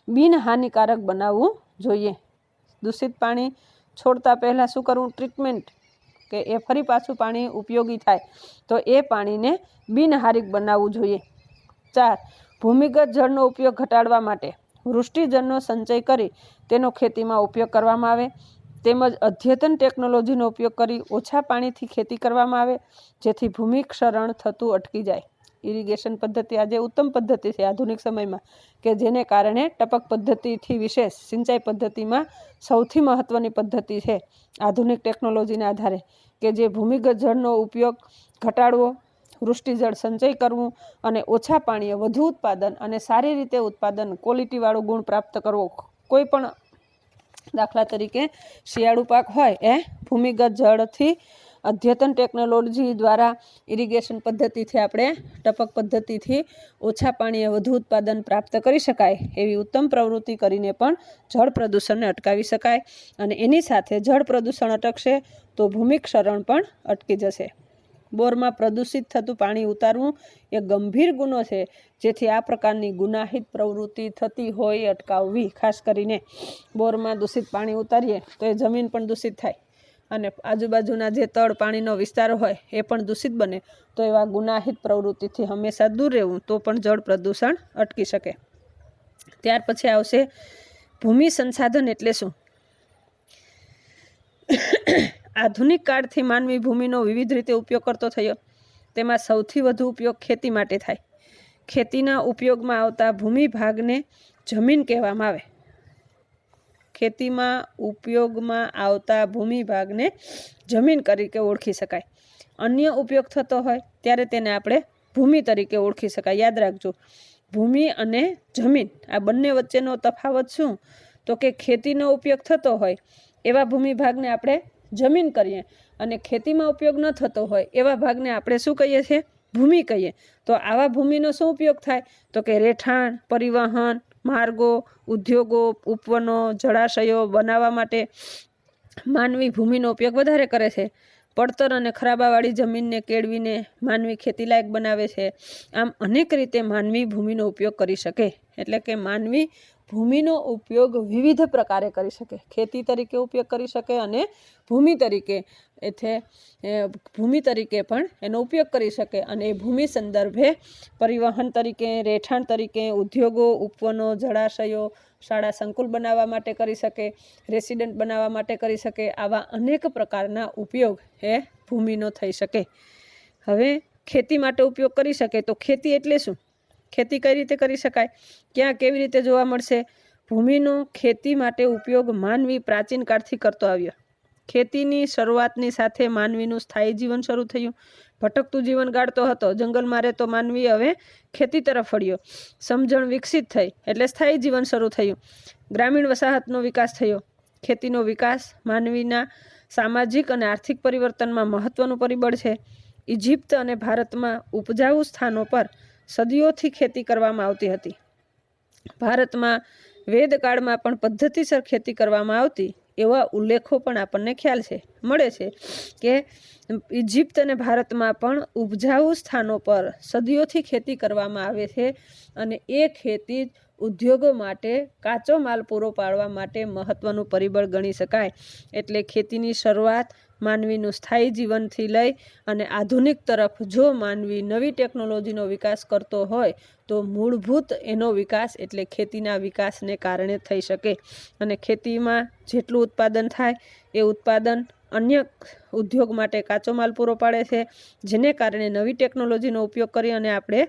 બિનહાનિકારક બનાવવું જોઈએ. દૂષિત પાણી છોડતા પહેલાં શું કરવું? ટ્રીટમેન્ટ કે એ ફરી પાછું પાણી ઉપયોગી થાય તો એ પાણીને બિનહાનિક બનાવવું જોઈએ. 4. ભૂમિગત જળનો ઉપયોગ ઘટાડવા માટે વૃષ્ટિ જળનો સંચય કરી તેનો ખેતીમાં ઉપયોગ કરવામાં આવે તેમજ અદ્યતન ટેકનોલોજીનો ઉપયોગ કરી ઓછા પાણીથી ખેતી કરવામાં આવે જેથી ભૂમિક્ષરણ થતું અટકી જાય. ઇરિગેશન પદ્ધતિ આજે ઉત્તમ પદ્ધતિ છે આધુનિક સમયમાં કે જેને કારણે ટપક પદ્ધતિથી વિશેષ સિંચાઈ પદ્ધતિમાં સૌથી મહત્ત્વની પદ્ધતિ છે આધુનિક ટેકનોલોજીના આધારે કે જે ભૂમિગત જળનો ઉપયોગ ઘટાડવો, વૃષ્ટિજળ સંચય કરવું અને ઓછા પાણીએ વધુ ઉત્પાદન અને સારી રીતે ઉત્પાદન ક્વોલિટીવાળું ગુણ પ્રાપ્ત કરવો. કોઈ પણ દાખલા તરીકે શિયાળુ પાક હોય એ ભૂમિગત જળથી અદ્યતન ટેકનોલોજી દ્વારા ઇરિગેશન પદ્ધતિથી આપણે ટપક પદ્ધતિથી ઓછા પાણીએ વધુ ઉત્પાદન પ્રાપ્ત કરી શકાય એવી ઉત્તમ પ્રવૃત્તિ કરીને પણ જળ પ્રદૂષણને અટકાવી શકાય. અને એની સાથે જળ પ્રદૂષણ અટકશે તો ભૂમિક્ષરણ પણ અટકી જશે. બોરમાં પ્રદૂષિત થતું પાણી ઉતારવું એ ગંભીર ગુનો છે, જેથી આ પ્રકારની ગુનાહિત પ્રવૃત્તિ થતી હોય અટકાવવી. ખાસ કરીને બોરમાં દૂષિત પાણી ઉતારીએ તો એ જમીન પણ દૂષિત થાય અને આજુબાજુના જે તળ પાણીનો વિસ્તાર હોય એ પણ દૂષિત બને. તો એવા ગુનાહિત પ્રવૃત્તિથી હંમેશા દૂર રહેવું, તો પણ જળ પ્રદૂષણ અટકી શકે. ત્યાર પછી આવશે ભૂમિ સંસાધન એટલે શું? આધુનિક કાળથી માનવી ભૂમિનો વિવિધ રીતે ઉપયોગ કરતો થયો. તેમાં સૌથી વધુ ઉપયોગ ખેતી માટે થાય. ખેતીના ઉપયોગમાં આવતા ભૂમિ ભાગને જમીન કહેવામાં આવે. ખેતીમાં ઉપયોગમાં આવતા ભૂમિ ભાગને જમીન તરીકે ઓળખી શકાય. અન્ય ઉપયોગ થતો હોય ત્યારે તેને આપણે ભૂમિ તરીકે ઓળખી શકાય. યાદ રાખજો, ભૂમિ અને જમીન આ બંને વચ્ચેનો તફાવત શું? તો કે ખેતીનો ઉપયોગ થતો હોય એવા ભૂમિ ભાગને આપણે જમીન કરીએ અને ખેતીમાં ઉપયોગ ન થતો હોય એવા ભાગને આપણે શું કહીએ છીએ? ભૂમિ કહીએ. તો આવા ભૂમિનો શું ઉપયોગ થાય? તો કે રહેઠાણ, પરિવહન, માર્ગો, ઉદ્યોગો, ઉપવનો, જળાશયો બનાવવા માટે માનવી ભૂમિનો ઉપયોગ વધારે કરે છે. પડતર અને ખરાબાવાળી જમીનને કેળવીને માનવી ખેતીલાયક બનાવે છે. આમ અનેક રીતે માનવી ભૂમિનો ઉપયોગ કરી શકે. એટલે કે માનવી ભૂમિનો ઉપયોગ વિવિધ પ્રકારે કરી શકે. ખેતી તરીકે ઉપયોગ કરી શકે અને ભૂમિ તરીકે પણ એનો ઉપયોગ કરી શકે. અને એ ભૂમિ સંદર્ભે પરિવહન તરીકે, રહેઠાણ તરીકે, ઉદ્યોગો, ઉપવનો, જળાશયો, શાળા સંકુલ બનાવવા માટે કરી શકે, રેસિડન્ટ બનાવવા માટે કરી શકે. આવા અનેક પ્રકારના ઉપયોગ એ ભૂમિનો થઈ શકે. હવે ખેતી માટે ઉપયોગ કરી શકે તો ખેતી એટલે શું? ખેતી કઈ રીતે કરી શકાય? ક્યાં કેવી રીતે જોવા મળશે? ભૂમિનો ખેતી માટે ઉપયોગ માનવી પ્રાચીન કાળથી કરતો આવ્યો. ખેતીની શરૂઆતની સાથે માનવીનું સ્થાયી જીવન શરૂ થયું. ભટકતું જીવન ગાળતો હતો, જંગલમાં રહેતો માનવી હવે ખેતી તરફ વળ્યો. સમજણ વિકસિત થઈ એટલે સ્થાયી જીવન શરૂ થયું. ગ્રામીણ વસાહતનો વિકાસ થયો. ખેતીનો વિકાસ માનવીના સામાજિક અને આર્થિક પરિવર્તનમાં મહત્વનું પરિબળ છે. ઇજિપ્ત અને ભારતમાં ઉપજાઉ સ્થાનો પર સદીઓથી ખેતી કરવામાં આવતી હતી. ભારતમાં વેદકાળમાં પણ પદ્ધતિસર ખેતી કરવામાં આવતી એવા ઉલ્લેખો પણ આપણને ખ્યાલ મળે છે કે ઇજિપ્ત અને ભારતમાં પણ ઉપજાઉ સ્થાનો પર સદીઓથી ખેતી કરવામાં આવે છે. અને એ ખેતી ઉદ્યોગો માટે કાચો માલ પૂરો પાડવા માટે મહત્વનું પરિબળ ગણી શકાય. એટલે ખેતીની શરૂઆત માનવીનું સ્થાયી જીવનથી લઈ અને આધુનિક તરફ જો માનવી નવી ટેકનોલોજીનો વિકાસ કરતો હોય તો મૂળભૂત એનો વિકાસ એટલે ખેતીના વિકાસને કારણે થઈ શકે. અને ખેતીમાં જેટલું ઉત્પાદન થાય એ ઉત્પાદન અન્ય ઉદ્યોગ માટે કાચો માલ પૂરો પાડે છે, જેને કારણે નવી ટેકનોલોજીનો ઉપયોગ કરી અને આપણે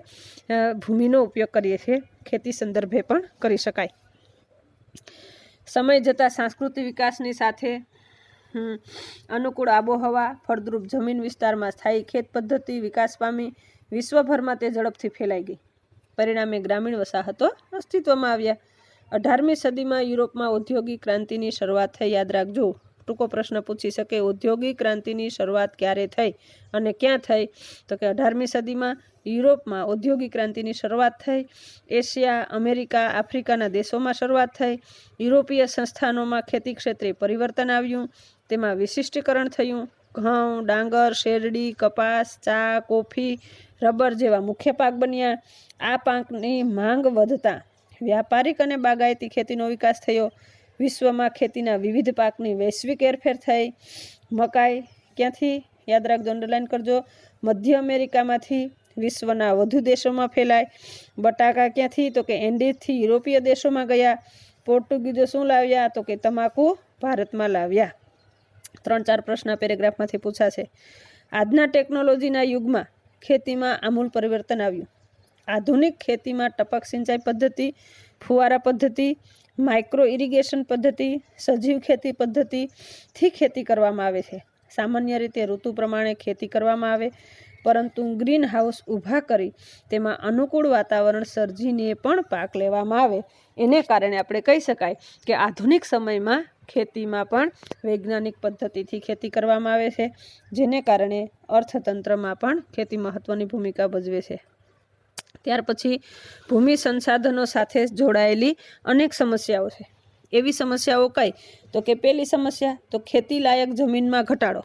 ભૂમિનો ઉપયોગ કરીએ છીએ. ખેતી સંદર્ભે પણ કરી શકાય. સમય જતાં સાંસ્કૃતિક વિકાસની સાથે અનુકૂળ આબોહવા, ફળદ્રુપ જમીન વિસ્તારમાં સ્થાયી ખેત પદ્ધતિ વિકાસ પામી વિશ્વભરમાં તે ઝડપથી ફેલાઈ ગઈ. પરિણામે ગ્રામીણ વસાહતો અસ્તિત્વમાં આવ્યા. 18મી સદીમાં યુરોપમાં ઔદ્યોગિક ક્રાંતિની શરૂઆત થઈ. યાદ રાખજો, ટૂંકો પ્રશ્ન પૂછી શકે, ઔદ્યોગિક ક્રાંતિની શરૂઆત ક્યારે થઈ અને ક્યાં થઈ? તો કે 18મી સદીમાં યુરોપમાં ઔદ્યોગિક ક્રાંતિની શરૂઆત થઈ. એશિયા, અમેરિકા, આફ્રિકાના દેશોમાં શરૂઆત થઈ. યુરોપીય સંસ્થાનોમાં ખેતી ક્ષેત્રે પરિવર્તન આવ્યું. તેમાં વિશિષ્ટીકરણ થયું. ઘઉં, ડાંગર, શેરડી, કપાસ, ચા, કોફી, રબર જેવા મુખ્ય પાક બન્યા. આ પાકની માંગ વધતા વ્યાપારિક અને બાગાયતી ખેતીનો વિકાસ થયો. વિશ્વમાં ખેતીના વિવિધ પાકની વૈશ્વિક હેરફેર થઈ. મકાઈ ક્યાંથી? યાદ રાખજો, અંડરલાઈન કરજો. મધ્ય અમેરિકામાંથી વિશ્વના વધુ દેશોમાં ફેલાય. બટાકા ક્યાંથી? તો કે એન્ડીઝથી યુરોપીય દેશોમાં ગયા. પોર્ટુગીઝો શું લાવ્યા? તો કે તમાકુ ભારતમાં લાવ્યા. 3-4 પ્રશ્ન પેરેગ્રાફમાંથી પૂછાશે. આજના ટેકનોલોજીના યુગમાં ખેતીમાં આમૂલ પરિવર્તન આવ્યું. આધુનિક ખેતીમાં ટપક સિંચાઈ પદ્ધતિ, ફુવારા પદ્ધતિ, માઇક્રો ઇરિગેશન પદ્ધતિ, સજીવ ખેતી પદ્ધતિથી ખેતી કરવામાં આવે છે. સામાન્ય રીતે ઋતુ પ્રમાણે ખેતી કરવામાં આવે. પરંતુ ગ્રીન હાઉસ ઊભા કરી તેમાં અનુકૂળ વાતાવરણ સર્જીને પણ પાક લેવામાં આવે. એને કારણે આપણે કહી શકાય કે આધુનિક સમયમાં ખેતીમાં પણ વૈજ્ઞાનિક પદ્ધતિથી ખેતી કરવામાં આવે છે, જેને કારણે અર્થતંત્રમાં પણ ખેતી મહત્ત્વની ભૂમિકા ભજવે છે. ત્યાર પછી ભૂમિ સંસાધનો સાથે જોડાયેલી અનેક સમસ્યાઓ છે. એવી સમસ્યાઓ કઈ? તો કે પહેલી સમસ્યા તો ખેતીલાયક જમીનમાં ઘટાડો.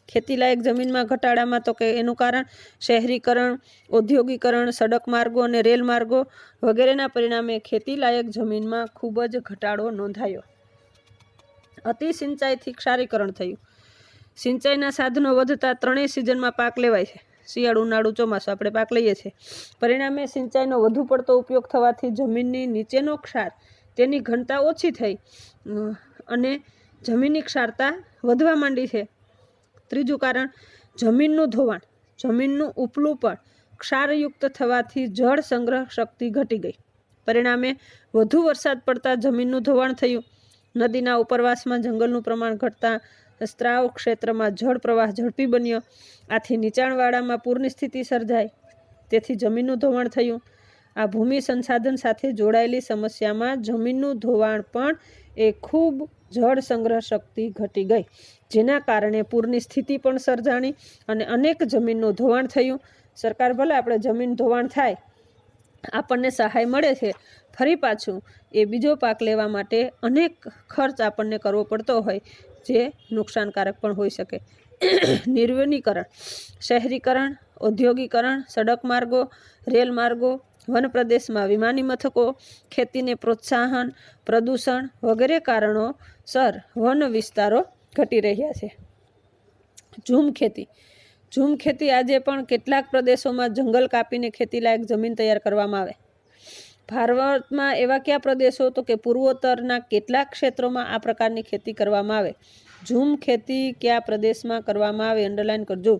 ખેતીલાયક જમીનમાં ઘટાડામાં તો કે એનું કારણ શહેરીકરણ, ઔદ્યોગિકરણ, સડક માર્ગો અને રેલ માર્ગો વગેરેના પરિણામે ખેતીલાયક જમીનમાં ખૂબ જ ઘટાડો નોંધાયો. અતિ સિંચાઈથી ક્ષારીકરણ થયું. સિંચાઈના સાધનો વધતા ત્રણેય સિઝનમાં પાક લેવાય છે. શિયાળુ, ઉનાળુ, ચોમાસું આપણે પાક લઈએ છીએ. પરિણામે સિંચાઈનો વધુ પડતો ઉપયોગ થવાથી જમીનની નીચેનો ક્ષાર તેની ઘનતા ઓછી થઈ અને જમીનની ક્ષારતા વધવા માંડી છે. ત્રીજું કારણ જમીનનું ધોવાણ. જમીનનું ઉપલું પણ ક્ષારયુક્ત થવાથી જળ સંગ્રહ શક્તિ ઘટી ગઈ. પરિણામે વધુ વરસાદ પડતા જમીનનું ધોવાણ થયું. નદીના ઉપરવાસમાં જંગલનું પ્રમાણ ઘટતા સ્ત્રાવ ક્ષેત્રમાં જળ પ્રવાહ ઝડપી બન્યો. આથી નીચાણવાળામાં પૂરની સ્થિતિ સર્જાઈ. તેથી જમીનનું ધોવાણ થયું. આ ભૂમિ સંસાધન સાથે જોડાયેલી સમસ્યામાં જમીનનું ધોવાણ પણ એ ખૂબ જળ સંગ્રહ શક્તિ ઘટી ગઈ, જેના કારણે પૂરની સ્થિતિ પણ સર્જાણી અને અનેક જમીનનું ધોવાણ થયું. સરકાર ભલે આપણે જમીન ધોવાણ થાય આપણને સહાય મળે છે, ફરી પાછું એ બીજો પાક લેવા માટે અનેક ખર્ચ આપણને કરવો પડતો હોય, જે નુકસાનકારક પણ હોઈ શકે. નિર્વનીકરણ, શહેરીકરણ, ઔદ્યોગિકરણ, સડક માર્ગો, રેલ માર્ગો, વન પ્રદેશમાં વિમાની મથકો, ખેતીને પ્રોત્સાહન, પ્રદૂષણ વગેરે કારણોસર વન વિસ્તારો ઘટી રહ્યા છે. ઝૂમ ખેતી. ઝૂમ ખેતી આજે પણ કેટલાક પ્રદેશોમાં જંગલ કાપીને ખેતીલાયક જમીન તૈયાર કરવામાં આવે. ભારતમાં એવા કયા પ્રદેશો? તો કે પૂર્વોત્તરના કેટલાક ક્ષેત્રોમાં આ પ્રકારની ખેતી કરવામાં આવે. ઝૂમ ખેતી કયા પ્રદેશમાં કરવામાં આવે? અંડરલાઇન કરજો.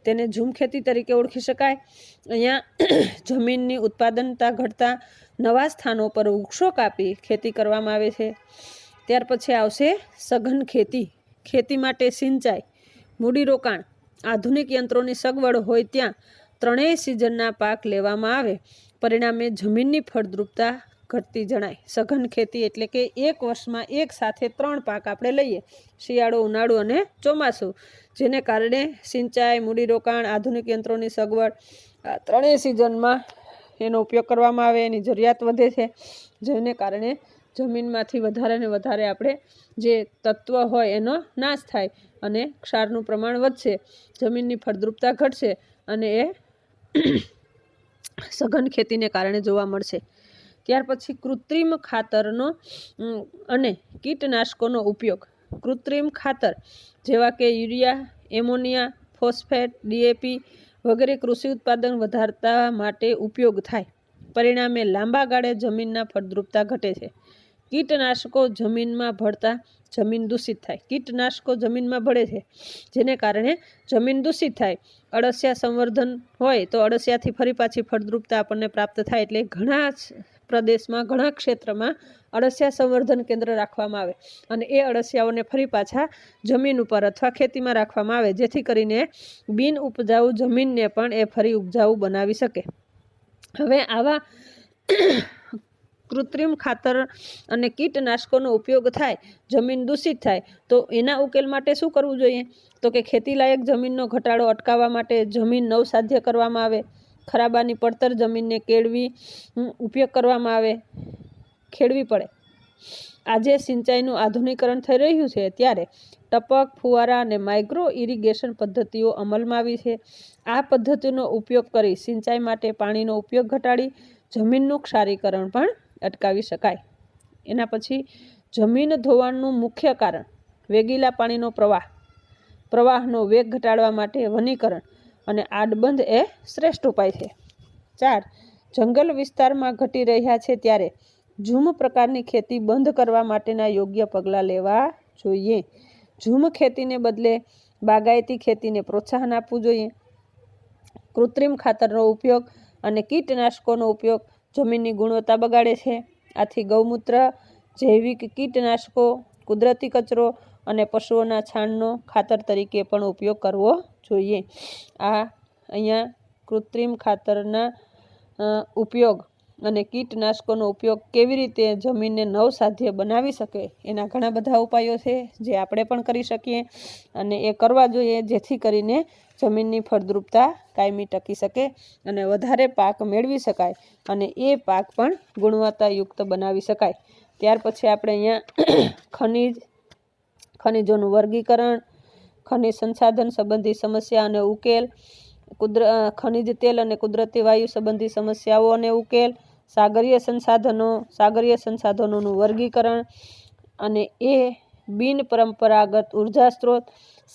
તેને ઝૂમ ખેતી તરીકે ઓળખી શકાય. અહીંયા જમીનની ઉત્પાદનતા ઘટતા નવા સ્થાનો પર વૃક્ષો કાપી ખેતી કરવામાં આવે છે. ત્યાર પછી આવશે સઘન ખેતી. ખેતી માટે સિંચાઈ, મૂડીરોકાણ, આધુનિક યંત્રોની સગવડ હોય ત્યાં ત્રણેય સિઝનના પાક લેવામાં આવે. પરિણામે જમીનની ફળદ્રુપતા ઘટતી જણાય. સઘન ખેતી એટલે કે એક વર્ષમાં એક સાથે 3 પાક આપણે લઈએ, શિયાળો, ઉનાળુ અને ચોમાસું, જેને કારણે સિંચાઈ, મૂડીરોકાણ, આધુનિક યંત્રોની સગવડ આ ત્રણેય સિઝનમાં એનો ઉપયોગ કરવામાં આવે. એની જરૂરિયાત વધે છે, જેને કારણે જમીનમાંથી વધારે ને વધારે આપણે જે તત્વ હોય એનો નાશ થાય અને ક્ષારનું પ્રમાણ વધશે, જમીનની ફળદ્રુપતા ઘટશે અને એ સઘન ખેતીને કારણે જોવા મળશે. ત્યાર પછી કૃત્રિમ ખાતરનો અને કીટનાશકોનો ઉપયોગ. કૃત્રિમ ખાતર જેવા કે યુરિયા, એમોનિયા, ફોસ્ફેટ, ડીએપી વગેરે કૃષિ ઉત્પાદન વધારતા માટે ઉપયોગ થાય. પરિણામે લાંબા ગાળે જમીનના ફળદ્રુપતા ઘટે છે. કીટનાશકો જમીનમાં ભળતા જમીન દૂષિત થાય. કીટનાશકો જમીનમાં ભળે છે, જેને કારણે જમીન દૂષિત થાય. અળસિયા સંવર્ધન હોય તો અળસિયાથી ફરી પાછી ફળદ્રુપતા આપણને પ્રાપ્ત થાય. એટલે ઘણા પ્રદેશમાં, ઘણા ક્ષેત્રમાં અળસિયા સંવર્ધન કેન્દ્ર રાખવામાં આવે અને એ અળસિયાઓને ફરી પાછા જમીન ઉપર અથવા ખેતીમાં રાખવામાં આવે, જેથી કરીને બિન ઉપજાઉ જમીનને પણ એ ફરી ઉપજાઉ બનાવી શકે. હવે આવા કૃત્રિમ ખાતર અને કીટનાશકોનો ઉપયોગ થાય, જમીન દૂષિત થાય, તો એના ઉકેલ માટે શું કરવું જોઈએ? તો કે ખેતીલાયક જમીનનો ઘટાડો અટકાવવા માટે જમીન નવસાધ્ય કરવામાં આવે. ખરાબાની પડતર જમીનને કેળવી ઉપયોગ કરવામાં આવે, ખેડવી પડે. આજે સિંચાઈનું આધુનિકરણ થઈ રહ્યું છે ત્યારે ટપક, ફુવારા અને માઇક્રો ઇરિગેશન પદ્ધતિઓ અમલમાં આવી છે. આ પદ્ધતિનો ઉપયોગ કરી સિંચાઈ માટે પાણીનો ઉપયોગ ઘટાડી જમીનનું ક્ષારીકરણ પણ અટકાવી શકાય. એના પછી જમીન ધોવાણનું મુખ્ય કારણ વેગીલા પાણીનો પ્રવાહનો વેગ ઘટાડવા માટે વનીકરણ અને આડબંધ એ શ્રેષ્ઠ ઉપાય છે. 4. જંગલ વિસ્તારમાં ઘટી રહ્યા છે ત્યારે ઝૂમ પ્રકારની ખેતી બંધ કરવા માટેના યોગ્ય પગલાં લેવા જોઈએ. ઝૂમ ખેતીને બદલે બાગાયતી ખેતીને પ્રોત્સાહન આપવું જોઈએ. કૃત્રિમ ખાતરનો ઉપયોગ અને કીટનાશકોનો ઉપયોગ જમીનની ગુણવત્તા બગાડે છે. આથી ગૌમૂત્ર, જૈવિક કીટનાશકો, કુદરતી કચરો અને પશુઓના છાણનો ખાતર તરીકે પણ ઉપયોગ કરવો જોઈએ. આ અહીંયા કૃત્રિમ ખાતરના ઉપયોગ અને કીટનાશકોનો ઉપયોગ કેવી રીતે જમીનને નવસાધ્ય બનાવી શકે એના ઘણા બધા ઉપાયો છે જે આપણે પણ કરી શકીએ અને એ કરવા જોઈએ, જેથી કરીને જમીનની ફળદ્રુપતા કાયમી ટકી શકે અને વધારે પાક મેળવી શકાય અને એ પાક પણ ગુણવત્તાયુક્ત બનાવી શકાય. ત્યાર પછી આપણે અહીંયા ખનિજોનું વર્ગીકરણ, ખનિજ સંસાધન સંબંધી સમસ્યા અને ઉકેલ, ખનિજ તેલ અને કુદરતી વાયુ સંબંધી સમસ્યાઓ અને ઉકેલ, સાગરીય સંસાધનોનું વર્ગીકરણ અને એ બિન પરંપરાગત ઉર્જા સ્ત્રોત,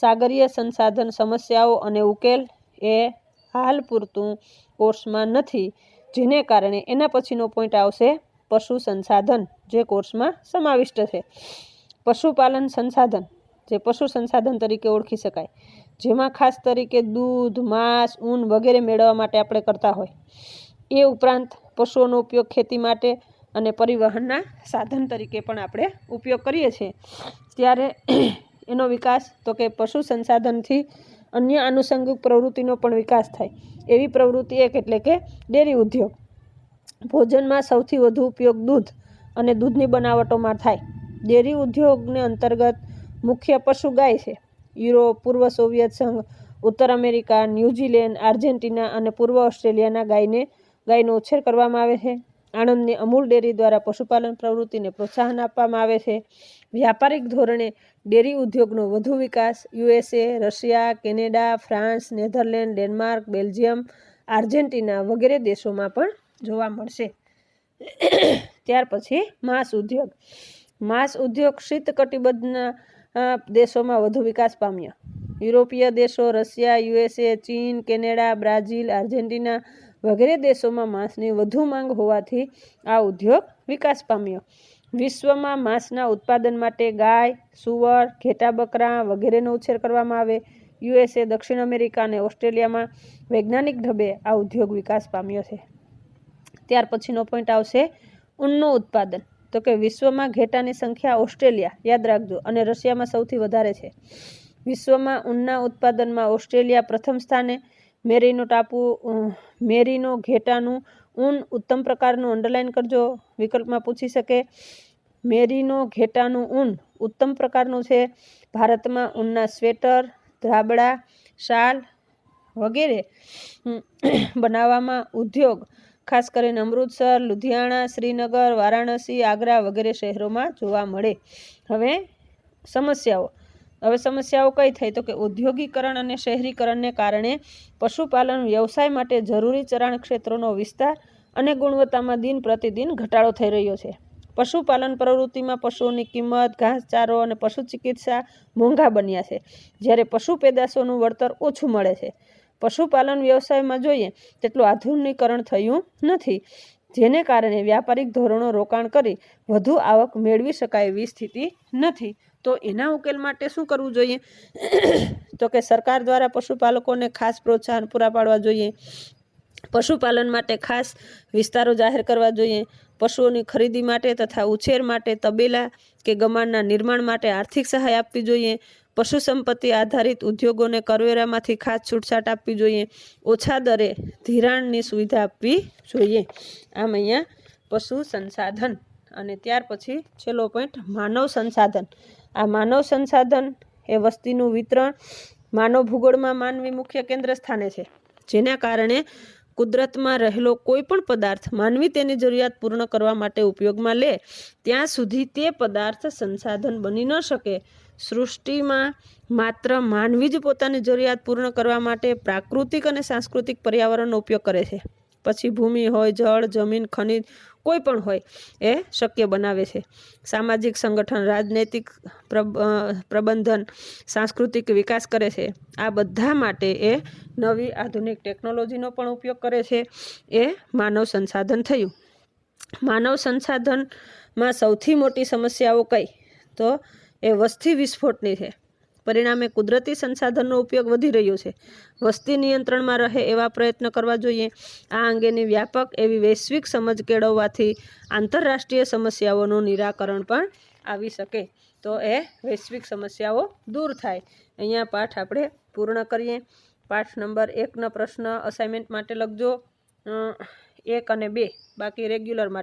સાગરીય સંસાધન સમસ્યાઓ અને ઉકેલ એ હાલ પૂરતું કોર્સમાં નથી, જેને કારણે એના પછીનો પોઈન્ટ આવશે પશુ સંસાધન, જે કોર્સમાં સમાવિષ્ટ છે. પશુપાલન સંસાધન, જે પશુ સંસાધન તરીકે ઓળખી શકાય, જેમાં ખાસ તરીકે દૂધ, માંસ, ઊન વગેરે મેળવવા માટે આપણે કરતા હોય. એ ઉપરાંત પશુઓનો ઉપયોગ ખેતી માટે અને પરિવહનના સાધન તરીકે પણ આપણે ઉપયોગ કરીએ છીએ. ત્યારે એનો વિકાસ તો કે પશુ સંસાધનથી અન્ય આનુષંગિક પ્રવૃત્તિનો પણ વિકાસ થાય. એવી પ્રવૃત્તિ એક એટલે કે ડેરી ઉદ્યોગ. ભોજનમાં સૌથી વધુ ઉપયોગ દૂધ અને દૂધની બનાવટોમાં થાય. ડેરી ઉદ્યોગને અંતર્ગત મુખ્ય પશુ ગાય છે. યુરોપ, પૂર્વ સોવિયત સંઘ, ઉત્તર અમેરિકા, ન્યૂઝીલેન્ડ, આર્જેન્ટિના અને પૂર્વ ઓસ્ટ્રેલિયાના ગાયનો ઉછેર કરવામાં આવે છે. આણંદની અમૂલ ડેરી દ્વારા પશુપાલન પ્રવૃત્તિને પ્રોત્સાહન આપવામાં આવે છે. વ્યાપારિક ધોરણે ડેરી ઉદ્યોગનો વધુ વિકાસ USA, Russia, Canada, France, Netherland, Denmark, Belgium, Argentina વગેરે દેશોમાં પણ જોવા મળશે. ત્યાર પછી માંસ ઉદ્યોગ શીતકટિબંધના દેશોમાં વધુ વિકાસ પામ્યો. યુરોપીય દેશો, રશિયા, USA, ચીન, કેનેડા, બ્રાઝિલ, આર્જેન્ટિના વગેરે દેશોમાં માંસની વધુ માંગ હોવાથી આ ઉદ્યોગ વિકાસ પામ્યો. વિશ્વમાં માંસના ઉત્પાદન માટે ગાય, સુવર, ઘેટા બકરા વગેરેનો ઉછેર કરવામાં આવે. USA, દક્ષિણ અમેરિકા અને ઓસ્ટ્રેલિયામાં વૈજ્ઞાનિક ઢબે આ ઉદ્યોગ વિકાસ પામ્યો છે. ત્યાર પછીનો પોઈન્ટ આવશે ઊનનું ઉત્પાદન. તો કે વિશ્વમાં ઘેટાની સંખ્યા ઓસ્ટ્રેલિયા, યાદ રાખજો, અને રશિયામાં સૌથી વધારે છે. વિશ્વમાં ઊનના ઉત્પાદનમાં ઓસ્ટ્રેલિયા પ્રથમ સ્થાને. મેરીનો ઘેટાનું ઊન ઉત્તમ પ્રકારનું, અંડરલાઇન કરજો, વિકલ્પમાં પૂછી શકે. મેરીનો ઘેટાનું ઊન ઉત્તમ પ્રકારનું છે. ભારતમાં ઊનના સ્વેટર, ધાબળા, શાલ વગેરે બનાવવામાં ઉદ્યોગ ખાસ કરીને અમૃતસર, લુધિયાણા, શ્રીનગર, વારાણસી, આગ્રા વગેરે શહેરોમાં જોવા મળે. હવે સમસ્યાઓ કઈ થઈ? તો કે ઔદ્યોગિકરણ અને શહેરીકરણને કારણે પશુપાલન વ્યવસાય માટે જરૂરી ચરાણ ક્ષેત્રોનો વિસ્તાર અને ગુણવત્તામાં દિન પ્રતિદિન ઘટાડો થઈ રહ્યો છે. પશુપાલન પ્રવૃત્તિમાં પશુઓની કિંમત, ઘાસચારો અને પશુ ચિકિત્સા મોંઘા બન્યા છે, જ્યારે પશુ પેદાશોનું વળતર ઓછું મળે છે. પશુપાલન વ્યવસાયમાં જોઈએ તેટલું આધુનિકરણ થયું નથી, જેને કારણે વ્યાપારિક ધોરણો રોકાણ કરી વધુ આવક મેળવી શકાય એવી સ્થિતિ નથી. તો એના ઉકેલ માટે શું કરવું જોઈએ? તો કે સરકાર દ્વારા પશુપાલકોને ખાસ પ્રોત્સાહન પૂરા પાડવા જોઈએ. પશુપાલન માટે ખાસ વિસ્તારો જાહેર કરવા જોઈએ. પશુઓની ખરીદી માટે તથા ઉછેર માટે તબેલા કે ગમાણના નિર્માણ માટે આર્થિક સહાય આપવી જોઈએ. પશુ સંપત્તિ આધારિત ઉદ્યોગોને કરવેરામાંથી ખાસ છૂટછાટ આપવી જોઈએ. ઓછા દરે ધિરાણની સુવિધા આપવી જોઈએ. આમ અહીંયા પશુ સંસાધન. અને ત્યાર પછી છેલ્લો પોઈન્ટ માનવ સંસાધન. આ માનવ સંસાધન એ વસ્તીનું વિતરણ. માનવ ભૂગોળમાં માનવી મુખ્ય કેન્દ્ર સ્થાને છે, જેના કારણે કુદરતમાં રહેલો કોઈ પણ પદાર્થ માનવી તેની જરૂરિયાત પૂર્ણ કરવા માટે ઉપયોગમાં લે ત્યાં સુધી તે પદાર્થ સંસાધન બની ન શકે. સૃષ્ટિમાં માત્ર માનવી જ પોતાની જરૂરિયાત પૂર્ણ કરવા માટે પ્રાકૃતિક અને સાંસ્કૃતિક પર્યાવરણનો ઉપયોગ કરે છે. પછી ભૂમિ હોય, જળ, જમીન, ખનિજ કોઈ પણ હોય એ શક્ય બનાવે છે. સામાજિક સંગઠન, રાજનૈતિક પ્રબંધન, સાંસ્કૃતિક વિકાસ કરે છે. આ બધા માટે એ નવી આધુનિક ટેકનોલોજીનો પણ ઉપયોગ કરે છે. એ માનવ સંસાધન થયું. માનવ સંસાધનમાં સૌથી મોટી સમસ્યાઓ કઈ? તો એ વસ્તી વિસ્ફોટની છે. પરિણામે કુદરતી સંસાધનનો ઉપયોગ વધી રહ્યો છે. વસ્તી નિયંત્રણમાં રહે એવા પ્રયત્ન કરવા જોઈએ. આ અંગેની વ્યાપક એવી વૈશ્વિક સમજ કેળવવાથી આંતરરાષ્ટ્રીય સમસ્યાઓનું નિરાકરણ પણ આવી શકે. તો એ વૈશ્વિક સમસ્યાઓ દૂર થાય. અહીંયા પાઠ આપણે પૂર્ણ કરીએ. પાઠ નંબર 1 પ્રશ્ન અસાઇનમેન્ટ માટે લખજો 1 અને 2, બાકી રેગ્યુલર માટે